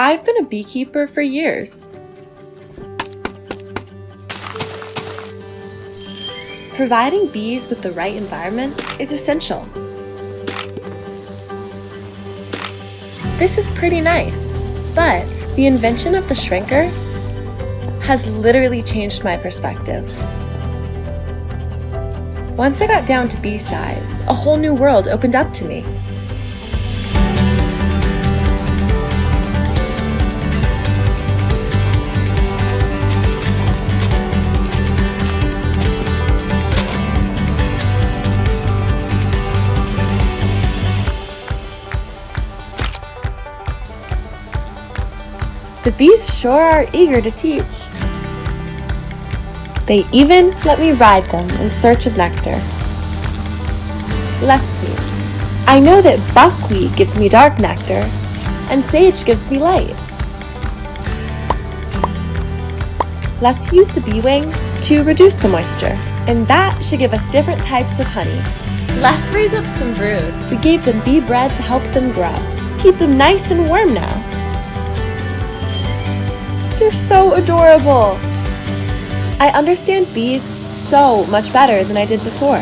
I've been a beekeeper for years. Providing bees with the right environment is essential. This is pretty nice, but the invention of the shrinker has literally changed my perspective. Once I got down to bee size, a whole new world opened up to me. The bees sure are eager to teach. They even let me ride them in search of nectar. Let's see. I know that buckwheat gives me dark nectar, and sage gives me light. Let's use the bee wings to reduce the moisture, and that should give us different types of honey. Let's raise up some brood. We gave them bee bread to help them grow. Keep them nice and warm now. You're so adorable! I understand bees so much better than I did before.